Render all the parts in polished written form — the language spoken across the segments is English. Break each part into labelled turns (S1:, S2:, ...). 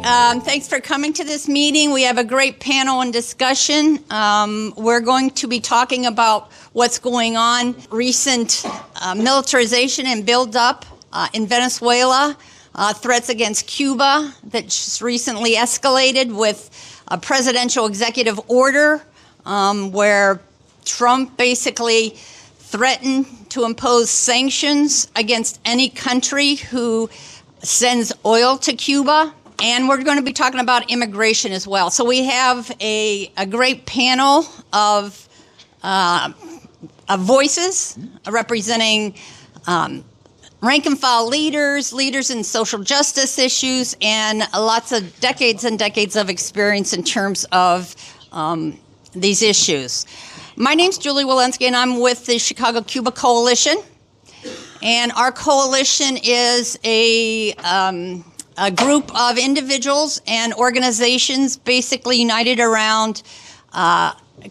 S1: Thanks for coming to this meeting. We have a great panel and discussion. We're going to be talking about what's going on, recent militarization and build-up in Venezuela, threats against Cuba that just recently escalated with a presidential executive order where Trump basically threatened to impose sanctions against any country who sends oil to Cuba. And we're going to be talking about immigration as well. So we have a great panel of voices representing rank and file leaders in social justice issues, and lots of decades and decades of experience in terms of these issues. My name's Julie Walensky, and I'm with the Chicago Cuba Coalition. And our coalition is a group of individuals and organizations basically united around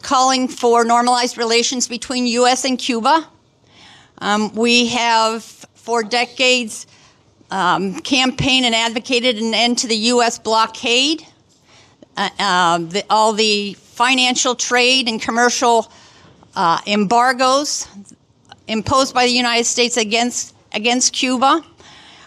S1: calling for normalized relations between U.S. and Cuba. We have, for decades, campaigned and advocated an end to the U.S. blockade, all the financial trade and commercial embargoes imposed by the United States against Cuba.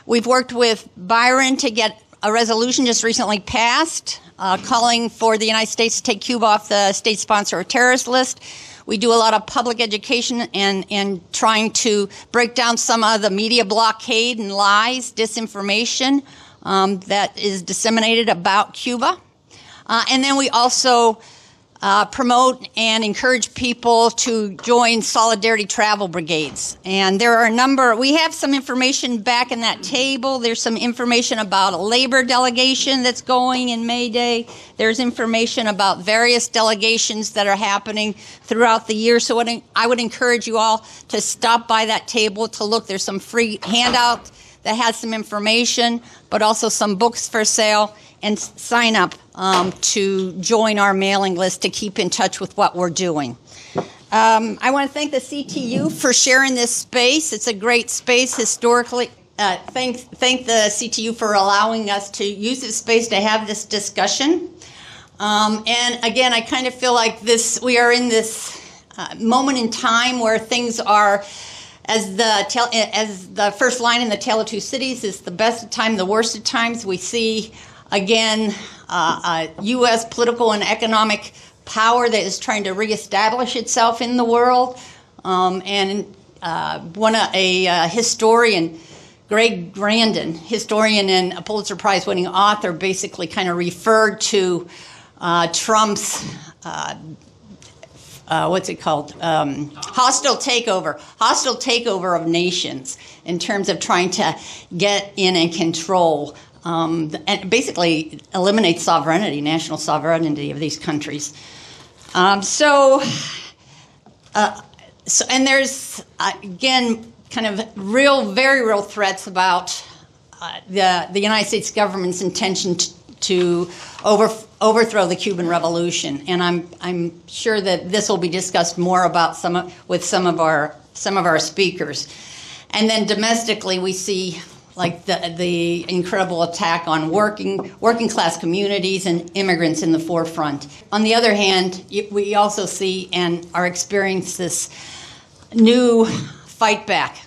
S1: We've worked with Byron to get a resolution just recently passed calling for the United States to take Cuba off the state sponsor or terrorist list. We do a lot of public education and trying to break down some of the media blockade and lies, disinformation that is disseminated about Cuba. And then we also promote and encourage people to join solidarity travel brigades. And there are a number, we have some information back in that table. There's some information about a labor delegation that's going in May Day. There's information about various delegations that are happening throughout the year. So I would encourage you all to stop by that table to look. There's some free handout that has some information, but also some books for sale, and sign up to join our mailing list to keep in touch with what we're doing. I want to thank the CTU for sharing this space. It's a great space historically. Thank the CTU for allowing us to use this space to have this discussion. And again, I kind of feel like we are in this moment in time where things are, as the first line in The Tale of Two Cities, is the best of times, the worst of times. We see again, U.S. political and economic power that is trying to reestablish itself in the world. And a historian, Greg Grandin, historian and a Pulitzer Prize-winning author, basically kind of referred to Trump's hostile takeover of nations in terms of trying to get in and control and basically eliminate sovereignty, national sovereignty of these countries. And there's, again, kind of very real threats about the United States government's intention to overthrow the Cuban Revolution. And I'm sure that this will be discussed more with some of our speakers. And then domestically, we see like the incredible attack on working class communities and immigrants in the forefront. On the other hand, we also see and are experiencing this new fight back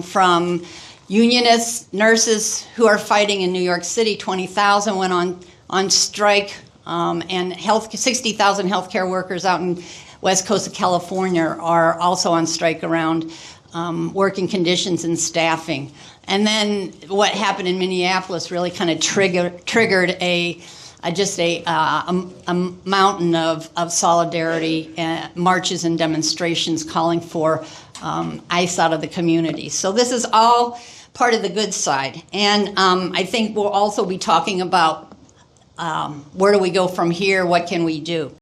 S1: from unionists, nurses who are fighting in New York City. 20,000 went on strike, and 60,000 healthcare workers out in west coast of California are also on strike around working conditions and staffing. And then what happened in Minneapolis really kind of triggered a mountain of solidarity, marches and demonstrations calling for ICE out of the community. So this is all part of the good side. And I think we'll also be talking about where do we go from here, what can we do?